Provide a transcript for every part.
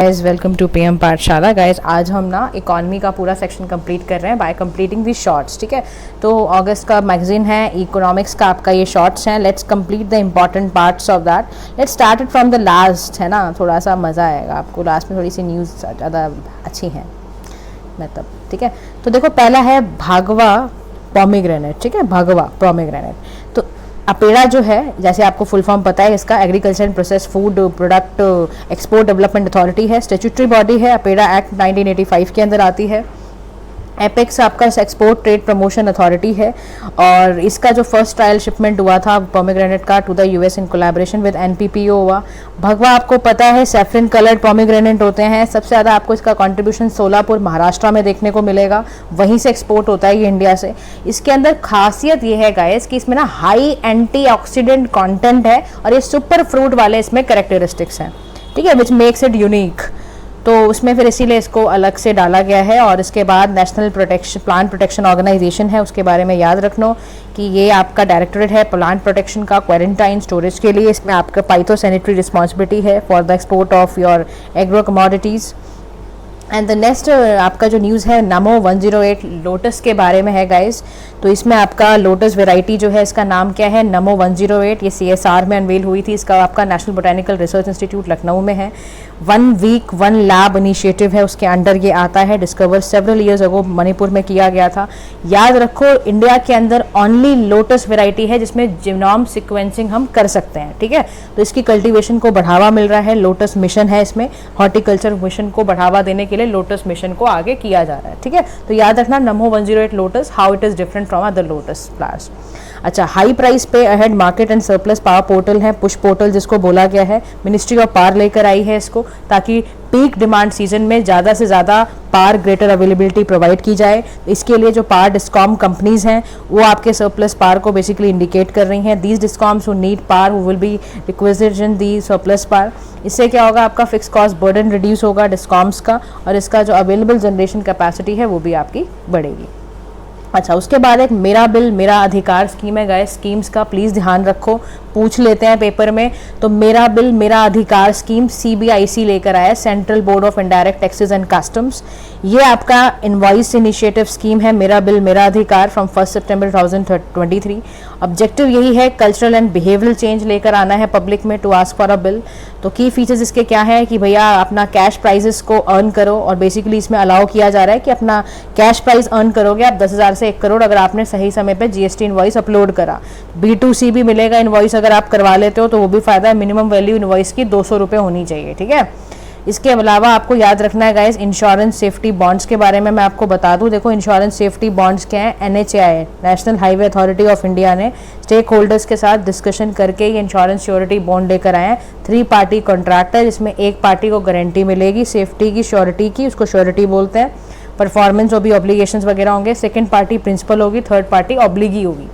Guys welcome to PM पाठशाला। Guys आज हम ना इकोनॉमी का पूरा सेक्शन कंप्लीट कर रहे हैं बाय कंप्लीटिंग दी शॉर्ट्स। ठीक है, तो अगस्त का मैगजीन है, इकोनॉमिक्स का आपका ये शॉर्ट्स हैं। Let's complete the important parts of that. Let's start it from the last, है ना, थोड़ा सा मज़ा आएगा आपको। लास्ट में थोड़ी सी न्यूज़ ज़्यादा अच्छी हैं मतलब। ठीक है, तो देखो पहला है भागवा पोमीग्रेनेट। ठीक है, भागवा पोमीग्रेनेट। तो अपेड़ा जो है, जैसे आपको फुल फॉर्म पता है इसका, agriculture and process food product export development authority है, स्टैट्यूटरी बॉडी है, अपेड़ा एक्ट 1985 के अंदर आती है। एपेक्स आपका एक्सपोर्ट ट्रेड प्रमोशन अथॉरिटी है, और इसका जो फर्स्ट ट्रायल शिपमेंट हुआ था पोमीग्रेनेट का to the US in collaboration with NPPO हुआ। भगवा आपको पता है सैफरन कलर्ड पोमीग्रेनेट होते हैं। सबसे ज़्यादा आपको इसका कंट्रीब्यूशन सोलापुर महाराष्ट्र में देखने को मिलेगा, वहीं से एक्सपोर्ट होता है ये इंडिया से। इसके अंदर खासियत ये है गाइस कि इसमें ना हाई एंटीऑक्सीडेंट कंटेंट है, और ये सुपर फ्रूट वाले इसमें कैरेक्टरिस्टिक्स हैं। ठीक है, विच मेक्स इट यूनिक, तो उसमें फिर इसीलिए इसको अलग से डाला गया है। और इसके बाद नेशनल प्लांट प्रोटेक्शन ऑर्गेनाइजेशन है, उसके बारे में याद रखना कि ये आपका डायरेक्टोरेट है प्लांट प्रोटेक्शन का, क्वारंटाइन स्टोरेज के लिए। इसमें आपका पाइथो सैनिटरी रिस्पॉन्सिबिलिटी है for the export of your agro commodities. And the next आपका जो न्यूज़ है नमो 108 लोटस के बारे में है गाइस। तो इसमें आपका लोटस वेराइटी जो है, इसका नाम क्या है, नमो 108। ये CSR में अनवेल हुई थी। इसका आपका national botanical research institute Lucknow में है। 1 वीक 1 लैब इनिशिएटिव है, उसके अंडर ये आता है। Discover several years ago Manipur में किया गया था। याद रखो इंडिया के अंदर ओनली लोटस वेराइटी है जिसमें जीनोम सिक्वेंसिंग हम कर सकते हैं। ठीक है, तो इसकी कल्टीवेशन को बढ़ावा मिल रहा है। लोटस मिशन है, इसमें हॉर्टिकल्चर मिशन को बढ़ावा देने के लिए लोटस मिशन को आगे किया जा रहा है। ठीक है, तो याद रखना नमो 108 lotus, how it is different from other lotus flowers. अच्छा, हाई प्राइस पे ahead market and surplus power portal है, पुश पोर्टल जिसको बोला गया है। मिनिस्ट्री ऑफ पावर लेकर आई है इसको, ताकि पीक डिमांड सीजन में ज़्यादा से ज़्यादा पावर ग्रेटर अवेलेबिलिटी प्रोवाइड की जाए। इसके लिए जो पावर डिस्कॉम कंपनीज हैं वो आपके सरप्लस पावर को बेसिकली इंडिकेट कर रही हैं। These discoms who need power who will be requisition the surplus power. इससे क्या होगा, आपका फिक्स कॉस्ट बर्डन रिड्यूस होगा डिस्कॉम्स का, और इसका जो अवेलेबल जनरेशन कैपेसिटी है वो भी आपकी बढ़ेगी। अच्छा, उसके बाद एक मेरा बिल मेरा अधिकार स्कीम है गाइस। स्कीम्स का प्लीज़ ध्यान रखो, पूछ लेते हैं पेपर में। तो मेरा बिल मेरा अधिकार स्कीम CBIC लेकर आया, central board of indirect taxes and customs. ये आपका इनवॉइस इनिशिएटिव स्कीम है, मेरा बिल मेरा अधिकार, फ्रॉम 1 सितंबर 2023। ऑब्जेक्टिव यही है कल्चरल एंड बिहेवियरल चेंज लेकर आना है पब्लिक में to ask for a bill. तो की फीचर्स इसके क्या है कि भैया अपना कैश प्राइजेस को अर्न करो, और बेसिकली इसमें अलाउ किया जा रहा है कि अपना कैश प्राइस अर्न करोगे आप 10,000 से 1 करोड़, अगर आपने सही समय पे GST इनवॉइस अपलोड करा। B2C भी मिलेगा इनवॉइस, अगर आप करवा लेते हो तो वो भी फायदा है। मिनिमम वैल्यू इनवॉइस की 200 रुपये होनी चाहिए। ठीक है, इसके अलावा आपको याद रखना है गाइस इंश्योरेंस सेफ्टी बॉन्ड्स के बारे में मैं आपको बता दूं। देखो इंश्योरेंस सेफ्टी बॉन्ड्स क्या है, NHAI national highway authority of India ने स्टेक होल्डर्स के साथ डिस्कशन करके ये इंश्योरेंस श्योरिटी बॉन्ड लेकर आए हैं। 3 पार्टी कॉन्ट्रैक्ट है, जिसमें एक पार्टी को गारंटी मिलेगी सेफ्टी की, श्योरिटी की, उसको श्योरिटी बोलते हैं। परफॉर्मेंस और भी ऑब्लिगेशंस वगैरह होंगे। सेकंड पार्टी प्रिंसिपल होगी, थर्ड पार्टी ऑब्लिगी होगी।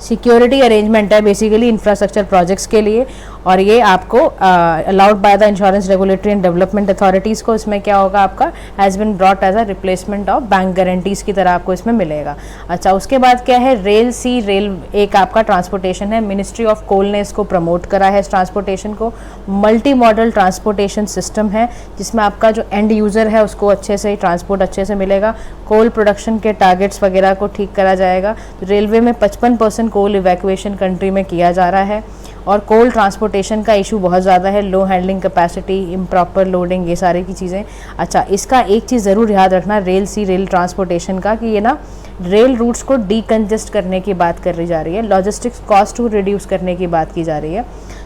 सिक्योरिटी अरेंजमेंट है बेसिकली इंफ्रास्ट्रक्चर प्रोजेक्ट्स के लिए, और ये आपको allowed by the insurance regulatory and development authorities को। इसमें क्या होगा, आपका has been brought as a replacement of bank guarantees की तरह आपको इसमें मिलेगा। अच्छा, उसके बाद क्या है, रेल सी रेल एक आपका ट्रांसपोर्टेशन है। मिनिस्ट्री ऑफ कोल ने इसको प्रमोट करा है इस ट्रांसपोर्टेशन को। मल्टी मॉडल ट्रांसपोर्टेशन सिस्टम है, जिसमें आपका जो एंड यूज़र है उसको अच्छे से ट्रांसपोर्ट अच्छे से मिलेगा। कोल प्रोडक्शन के टारगेट्स वगैरह को ठीक करा जाएगा। रेलवे में 55% कोल इवैक्यूएशन कंट्री में किया जा रहा है, और कोल ट्रांसपोर्टेशन का इशू बहुत ज़्यादा है, लो हैंडलिंग कैपेसिटी, इम्प्रॉपर लोडिंग, ये सारी की चीज़ें। अच्छा, इसका एक चीज़ ज़रूर याद रखना रेल सी रेल ट्रांसपोर्टेशन का, कि ये ना रेल रूट्स को डीकंजेस्ट करने की बात करी जा रही है, लॉजिस्टिक्स कॉस्ट को रिड्यूस करने की बात की जा रही है।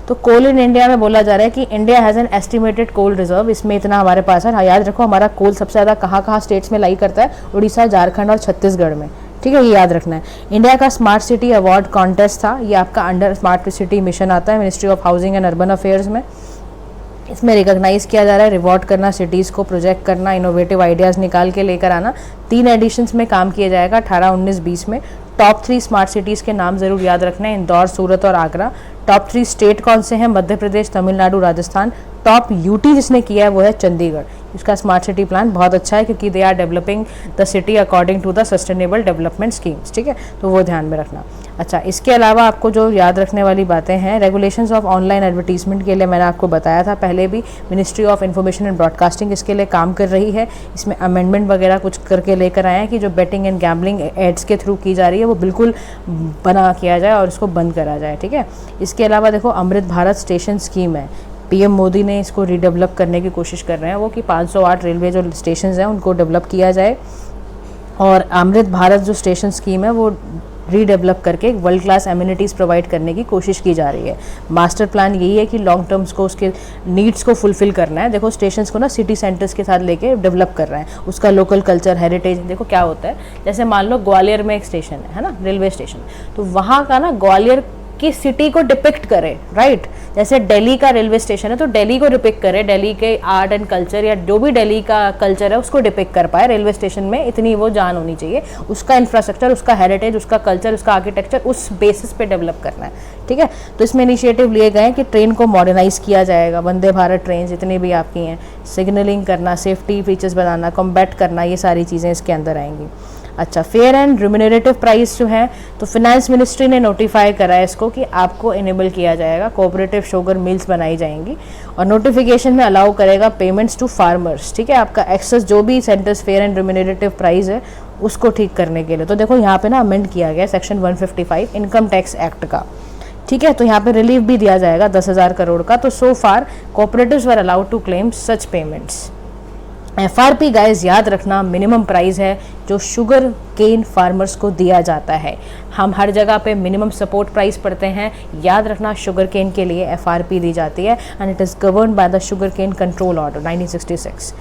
तो कोल इन इंडिया में बोला जा रहा है कि India has an estimated coal reserve, इसमें इतना हमारे पास है। हाँ, याद रखो हमारा कोल सबसे ज़्यादा कहाँ कहाँ स्टेट्स में लाई करता है, उड़ीसा, झारखंड और छत्तीसगढ़ में। ठीक है, ये याद रखना है। इंडिया का स्मार्ट सिटी अवार्ड कॉन्टेस्ट था, ये आपका अंडर स्मार्ट सिटी मिशन आता है ministry of housing and urban affairs में। इसमें रिकॉग्नाइज किया जा रहा है, रिवॉर्ड करना, सिटीज़ को प्रोजेक्ट करना, इनोवेटिव आइडियाज़ निकाल के लेकर आना। 3 एडिशंस में काम किया जाएगा, 18, 19, 20 में। टॉप 3 स्मार्ट सिटीज़ के नाम ज़रूर याद रखना है, इंदौर, सूरत और आगरा। टॉप 3 स्टेट कौन से हैं, मध्य प्रदेश, तमिलनाडु, राजस्थान। टॉप UT जिसने किया है वो है चंडीगढ़। इसका स्मार्ट सिटी प्लान बहुत अच्छा है क्योंकि they are developing the city according to the sustainable development schemes, ठीक है, तो वो ध्यान में रखना। अच्छा, इसके अलावा आपको जो याद रखने वाली बातें हैं, रेगुलेशंस ऑफ ऑनलाइन एडवर्टीजमेंट के लिए मैंने आपको बताया था पहले भी, ministry of information and broadcasting इसके लिए काम कर रही है, इसमें अमेंडमेंट वगैरह कुछ करके लेकर आए हैं कि जो बेटिंग एंड गैम्बलिंग एड्स के थ्रू की जा रही है वो बिल्कुल बना किया जाए और इसको बंद करा जाए, ठीक है। इसके अलावा देखो अमृत भारत स्टेशन स्कीम है, पीएम मोदी ने इसको रीडेवलप करने की कोशिश कर रहे हैं वो कि 508 रेलवे जो स्टेशन हैं उनको डेवलप किया जाए, और अमृत भारत जो स्टेशन स्कीम है वो रीडेवलप करके वर्ल्ड क्लास एमिनिटीज़ प्रोवाइड करने की कोशिश की जा रही है। मास्टर प्लान यही है कि लॉन्ग टर्म्स को उसके नीड्स को फुलफिल करना है। देखो स्टेशंस को ना सिटी सेंटर्स के साथ लेके डेवलप कर रहा है, उसका लोकल कल्चर हेरिटेज। देखो क्या होता है, जैसे मान लो ग्वालियर में एक स्टेशन है ना, रेलवे स्टेशन, तो वहाँ का ना ग्वालियर की सिटी को डिपिक्ट करे, राइट। जैसे दिल्ली का रेलवे स्टेशन है तो दिल्ली को डिपिक्ट करे, दिल्ली के आर्ट एंड कल्चर या जो भी दिल्ली का कल्चर है उसको डिपिक्ट कर पाए रेलवे स्टेशन में, इतनी वो जान होनी चाहिए। उसका इंफ्रास्ट्रक्चर, उसका हेरिटेज, उसका कल्चर, उसका आर्किटेक्चर उस बेसिस पे डेवलप करना है, ठीक है। तो इसमें इनिशिएटिव लिए गए हैं कि ट्रेन को मॉडर्नाइज किया जाएगा, वंदे भारत ट्रेन जितनी भी आपकी हैं, सिग्नलिंग करना, सेफ्टी फीचर्स बनाना, कॉम्बैट करना, ये सारी चीज़ें इसके अंदर आएंगी। अच्छा, फेयर एंड रिम्यूनरेटिव प्राइस जो है तो फिनेंस मिनिस्ट्री ने नोटिफाई करा है इसको कि आपको इनेबल किया जाएगा, कोऑपरेटिव शुगर मिल्स बनाई जाएंगी, और नोटिफिकेशन में अलाउ करेगा पेमेंट्स टू फार्मर्स, ठीक है। आपका एक्सेस जो भी centres fair and remunerative price है उसको ठीक करने के लिए। तो देखो यहाँ पे ना अमेंड किया गया सेक्शन 155 इनकम टैक्स एक्ट का, ठीक है। तो यहाँ पे रिलीफ भी दिया जाएगा 10,000 करोड़ का। तो so far cooperatives were allowed to claim such payments. FRP guys याद रखना मिनिमम प्राइस है जो शुगर केन फार्मर्स को दिया जाता है। हम हर जगह पे मिनिमम सपोर्ट प्राइस पढ़ते हैं, याद रखना शुगर केन के लिए FRP दी जाती है and it is govern by the sugar cane control order 1966,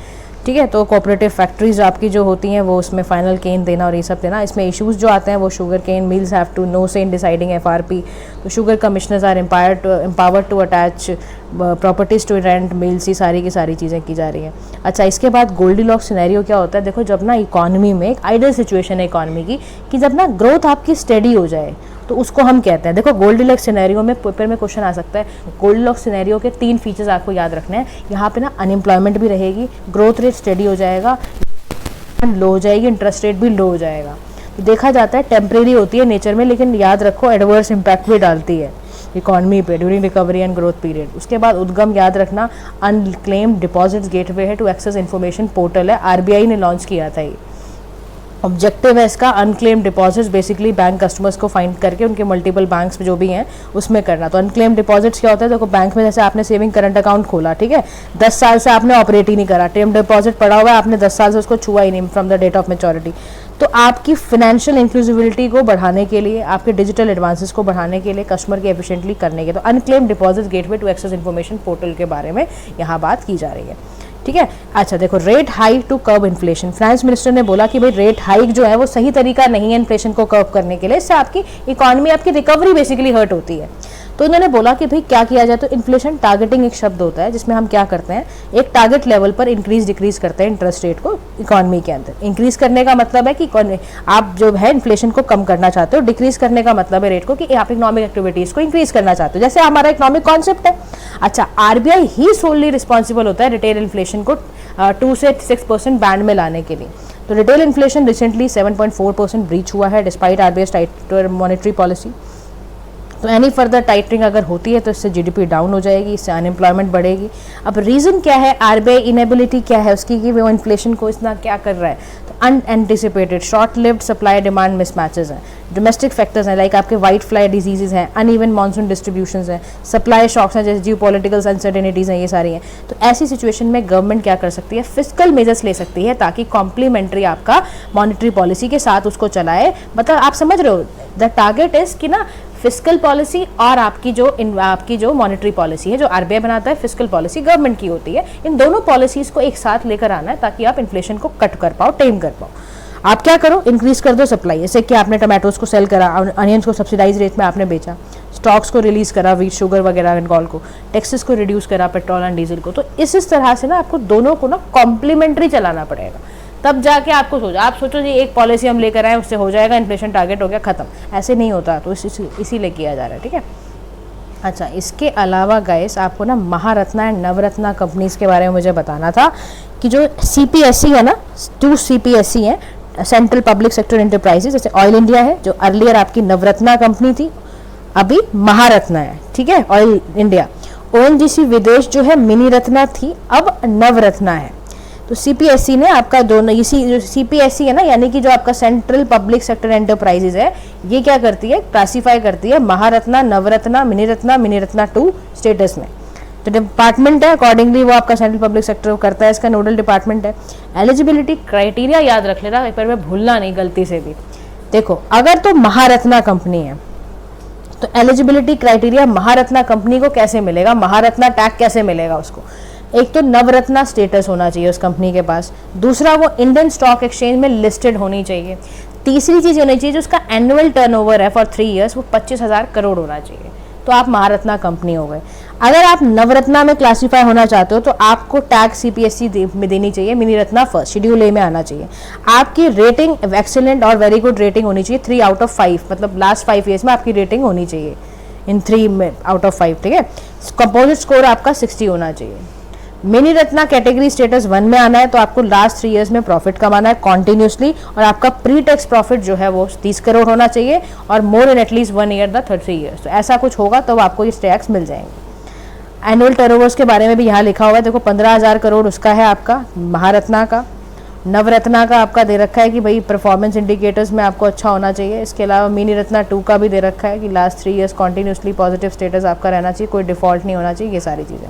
ठीक है। तो कोऑपरेटिव फैक्ट्रीज आपकी जो होती हैं वो उसमें फाइनल केन देना और ये सब देना। इसमें इश्यूज जो आते हैं वो sugar cane mills have to no say in deciding FRP। तो sugar commissioners are empowered to attach properties to rent mills, ये सारी की सारी चीज़ें की जा रही हैं। अच्छा, इसके बाद गोल्डीलॉक्स सिनेरियो क्या होता है, देखो जब ना इकॉनमी में एक आइडियल सिचुएशन है इकॉनमी की कि जब ना ग्रोथ आपकी स्टेडी हो जाए तो उसको हम कहते हैं। देखो गोल्डीलॉक्स सिनेरियो में पेपर में क्वेश्चन आ सकता है, गोल्डीलॉक्स सिनेरियो के 3 फीचर्स आपको याद रखने हैं। यहाँ पे ना अनएम्प्लॉयमेंट भी रहेगी, ग्रोथ रेट स्टेडी हो जाएगा, लो हो जाएगी, इंटरेस्ट रेट भी लो हो जाएगा। तो देखा जाता है टेम्परेरी होती है नेचर में, लेकिन याद रखो एडवर्स इम्पैक्ट भी डालती है इकॉनमी पे during recovery and growth period. उसके बाद उद्गम याद रखना अनक्लेम्ड डिपॉजिट्स गेटवे है टू एक्सेस इन्फॉर्मेशन पोर्टल है, RBI ने लॉन्च किया था ये। ऑब्जेक्टिव है इसका unclaimed deposits basically bank customers को फाइंड करके उनके मल्टीपल बैंक्स जो भी हैं उसमें करना। तो अनक्लेम्ड डिपॉजिट्स क्या होता है, देखो बैंक में जैसे आपने सेविंग करंट अकाउंट खोला, ठीक है, 10 साल से आपने ऑपरेट ही नहीं करा, टर्म डिपॉजिट पड़ा हुआ है, आपने 10 साल से उसको छुआ ही नहीं from the date of maturity. तो आपकी फाइनेंशियल इंक्लूसिविटी को बढ़ाने के लिए, आपके डिजिटल एडवांसेस को बढ़ाने के लिए, कस्टमर के एफिशिएंटली करने के, तो unclaimed deposit gateway to access information portal के बारे में यहाँ बात की जा रही है, ठीक है। अच्छा देखो, rate hike to curb inflation, finance minister ने बोला कि भाई रेट हाइक जो है वो सही तरीका नहीं है इन्फ्लेशन को कर्ब करने के लिए, इससे आपकी इकॉनमी, आपकी रिकवरी बेसिकली हर्ट होती है। तो इन्होंने बोला कि भाई क्या किया जाए, तो इन्फ्लेशन टारगेटिंग एक शब्द होता है जिसमें हम क्या करते हैं, एक टारगेट लेवल पर इंक्रीज डिक्रीज करते हैं इंटरेस्ट रेट को इकॉनमी के अंदर। इंक्रीज करने का मतलब है कि आप जो है इन्फ्लेशन को कम करना चाहते हो, डिक्रीज करने का मतलब है रेट को कि आप इकोनॉमिक एक्टिविटीज को इंक्रीज करना चाहते हो, जैसे हमारा इकोनॉमिक कॉन्सेप्ट है। अच्छा, RBI ही सोलली रिस्पॉन्सिबल होता है रिटेल इन्फ्लेशन को 2 से 6% बैंड में लाने के लिए। तो रिटेल इन्फ्लेशन रिसेंटली 7.4% ब्रीच हुआ है डिस्पाइट RBI's टाइटर मॉनेटरी पॉलिसी। तो एनी फर्दर टाइटरिंग अगर होती है तो इससे GDP डाउन हो जाएगी, इससे अनएम्प्लॉयमेंट बढ़ेगी। अब रीज़न क्या है, RBI इनेबिलिटी क्या है उसकी कि वो इन्फ्लेशन को इतना क्या कर रहा है, तो unanticipated short lived supply demand mismatches हैं, डोमेस्टिक फैक्टर्स हैं लाइक आपके वाइट फ्लाई डिजीज़ हैं, अनइवन मानसून डिस्ट्रीब्यूशंस हैं, सप्लाई शॉक्स हैं जैसे जियोपॉलिटिकल अनसर्टेनिटीज़ हैं, ये सारी हैं। तो ऐसी सिचुएशन में गवर्नमेंट क्या कर सकती है, फिस्कल मेजर्स ले सकती है ताकि कॉम्प्लीमेंट्री आपका मॉनेटरी पॉलिसी के साथ उसको चलाए। मतलब आप समझ रहे हो, द टारगेट इज कि ना फिस्कल पॉलिसी और आपकी जो मॉनेटरी पॉलिसी है जो RBI बनाता है, फिस्कल पॉलिसी गवर्नमेंट की होती है, इन दोनों पॉलिसीज़ को एक साथ लेकर आना है ताकि आप इन्फ्लेशन को कट कर पाओ, टेम कर पाओ। आप क्या करो, इंक्रीज कर दो सप्लाई, जैसे कि आपने टमाटोज को सेल करा, अनियंस को सब्सिडाइज रेट में आपने बेचा, स्टॉक्स को रिलीज करा, वीट शुगर वगैरह एंड को, टैक्सेस को रिड्यूस करा, पेट्रोल एंड डीजल को। तो इस तरह से ना आपको दोनों को ना कॉम्प्लीमेंट्री चलाना पड़ेगा, तब जाके आपको आप सोचो जी एक पॉलिसी हम लेकर आए उससे हो जाएगा इन्फ्लेशन टारगेट हो गया खत्म, ऐसे नहीं होता। तो इसीलिए किया जा रहा है, ठीक है। अच्छा, इसके अलावा गाइस आपको ना महारत्ना एंड नवरत्ना कंपनीज के बारे में मुझे बताना था कि जो CPSE है ना, 2 CPSE हैं, सेंट्रल पब्लिक सेक्टर एंटरप्राइजेज, जैसे ऑयल इंडिया है जो अर्लियर आपकी नवरत्ना कंपनी थी, अभी महारत्ना है, ठीक है, ऑयल इंडिया। ONGC विदेश जो है मिनी रत्ना थी, अब नवरत्ना है। तो CPSE ने आपका दोनों, इसी जो CPSE है ना, यानी कि जो आपका सेंट्रल पब्लिक सेक्टर एंटरप्राइजेज है, ये क्या करती है, क्लासीफाई करती है महारत्ना, नवरत्ना, मिनी रत्ना 2 स्टेटस में। तो डिपार्टमेंट है, अकॉर्डिंगली वो आपका सेंट्रल पब्लिक सेक्टर करता है, इसका नोडल डिपार्टमेंट है। एलिजिबिलिटी क्राइटेरिया याद रख लेना एक बार में, भूलना नहीं गलती से भी। देखो अगर तो महारत्ना कंपनी है तो एलिजिबिलिटी क्राइटेरिया महारत्ना कंपनी को कैसे मिलेगा, महारत्ना टैग कैसे मिलेगा उसको। एक तो नवरत्ना स्टेटस होना चाहिए उस कंपनी के पास, दूसरा वो इंडियन स्टॉक एक्सचेंज में लिस्टेड होनी चाहिए, तीसरी चीज़ होनी चाहिए जो उसका एनुअल टर्नओवर है फॉर 3 ईयर्स वो 25,000 करोड़ होना चाहिए, तो आप महारत्ना कंपनी हो गए। अगर आप नवरत्ना में क्लासीफाई होना चाहते हो तो आपको टैग CPSE में देनी चाहिए, mini Ratna first schedule A में आना चाहिए। आपकी रेटिंग एक्सीलेंट और वेरी गुड रेटिंग होनी चाहिए, 3 आउट ऑफ 5, मतलब लास्ट 5 ईयर्स में आपकी रेटिंग होनी चाहिए इन 3 आउट ऑफ 5, ठीक है। कंपोजिट स्कोर आपका 60 होना चाहिए। मिनी रत्ना कैटेगरी स्टेटस 1 में आना है तो आपको लास्ट 3 ईयर्स में प्रॉफिट कमाना है कॉन्टिन्यूसली, और आपका प्री टैक्स प्रॉफिट जो है वो 30 करोड़ होना चाहिए, और more in at least 1 year the 3 years. तो ऐसा कुछ होगा तो आपको ये टैक्स मिल जाएंगे। एनुअल टर्नओवर्स के बारे में भी यहाँ लिखा हुआ है, देखो 15,000 करोड़ उसका है आपका महारत्ना का। नवरत्ना का आपका दे रखा है कि भाई परफॉर्मेंस इंडिकेटर्स में आपको अच्छा होना चाहिए। इसके अलावा मिनी रत्ना 2 का भी दे रखा है कि last 3 years continuously positive status आपका रहना चाहिए, कोई डिफॉल्ट नहीं होना चाहिए, ये सारी चीज़ें।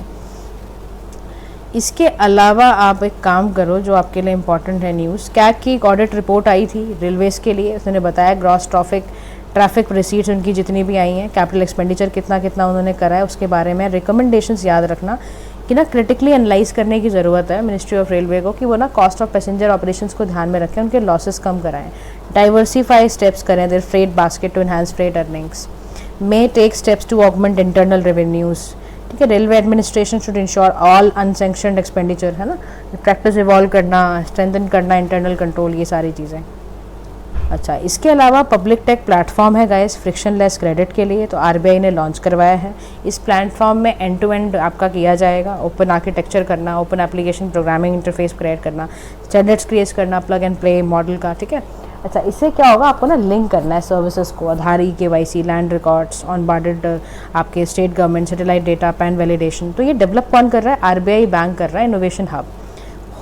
इसके अलावा आप एक काम करो जो आपके लिए इम्पॉर्टेंट है न्यूज़, कैग की एक ऑडिट रिपोर्ट आई थी रेलवेज के लिए, उसने बताया ग्रॉस ट्रैफिक रिसीट्स उनकी जितनी भी आई हैं, कैपिटल एक्सपेंडिचर कितना कितना उन्होंने करा है, उसके बारे में रिकमेंडेशंस याद रखना कि ना क्रिटिकली एनालाइज करने की ज़रूरत है मिनिस्ट्री ऑफ रेलवे को, कि वो ना कॉस्ट ऑफ पैसेंजर ऑपरेशंस को ध्यान में रखें, उनके लॉसेस कम कराएं, डाइवर्सिफाई स्टेप्स करें their freight basket to enhance freight earnings, may take steps to augment internal revenues, ठीक है। Railway administration should ensure all unsanctioned expenditure, है ना, प्रैक्टिस इवॉल्व करना, स्ट्रेंथन करना इंटरनल कंट्रोल, ये सारी चीज़ें। अच्छा, इसके अलावा पब्लिक टेक प्लेटफॉर्म है गाइस फ्रिक्शनलेस क्रेडिट के लिए, तो RBI ने लॉन्च करवाया है। इस प्लेटफॉर्म में एंड टू एंड आपका किया जाएगा, ओपन आर्किटेक्चर करना, open application programming interface create करना, स्टैंडर्ड्स क्रिएट करना, प्लग एंड प्ले मॉडल का, ठीक है। अच्छा, इससे क्या होगा, आपको ना लिंक करना है सर्विसेज को, आधार, KYC, land records, on bordered आपके state government, satellite data, pan validation. तो ये डेवलप कौन कर रहा है, RBI बैंक कर रहा है, इनोवेशन हब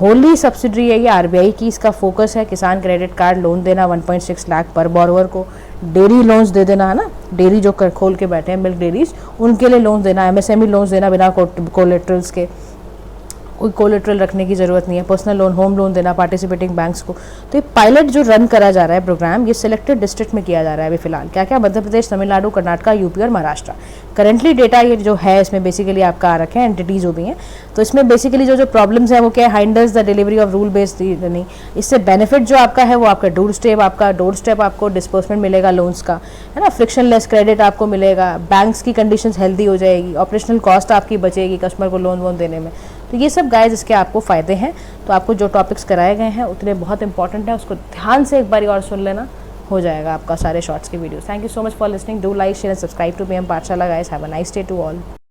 होली सब्सिडरी है ये RBI की। इसका फोकस है किसान क्रेडिट कार्ड लोन देना 1.6 लाख पर बॉरोवर को, डेयरी लोन्स दे देना, है ना, डेयरी जो खोल के बैठे हैं मिल्क डेयरीज, उनके लिए लोन्स देना, MSME लोन्स देना बिना कोलेट्रल्स के, कोई कोलेट्रल रखने की ज़रूरत नहीं है, पर्सनल लोन, होम लोन देना पार्टिसिपेटिंग बैंक्स को। तो ये पायलट जो रन करा जा रहा है प्रोग्राम, ये सिलेक्टेड डिस्ट्रिक्ट में किया जा रहा है अभी फिलहाल। क्या क्या, मध्य प्रदेश, तमिलनाडु, कर्नाटका, UP और महाराष्ट्र। करेंटली डेटा ये जो है इसमें बेसिकली आपका आ रखे हैं, एंटिटीज़ जो भी हैं, तो इसमें बेसिकली जो प्रॉब्लम्स हैं वो क्या है, hinders the delivery of rule based नहीं। इससे बेनिफिट जो आपका है वो आपका डोर स्टेप आपको डिस्बर्समेंट मिलेगा लोन्स का, है ना, फ्रिक्शनलेस क्रेडिट आपको मिलेगा, बैंक्स की कंडीशंस हेल्दी हो जाएगी, ऑपरेशनल कॉस्ट आपकी बचेगी कस्टमर को लोन वोन देने में। तो ये सब गाइस इसके आपको फ़ायदे हैं। तो आपको जो टॉपिक्स कराए गए हैं उतने बहुत इंपॉर्टेंट है, उसको ध्यान से एक बार और सुन लेना, हो जाएगा आपका सारे शॉर्ट्स के वीडियो। Thank you so much for listening, do like share and subscribe to PM Pathshala guys, have a nice day to all.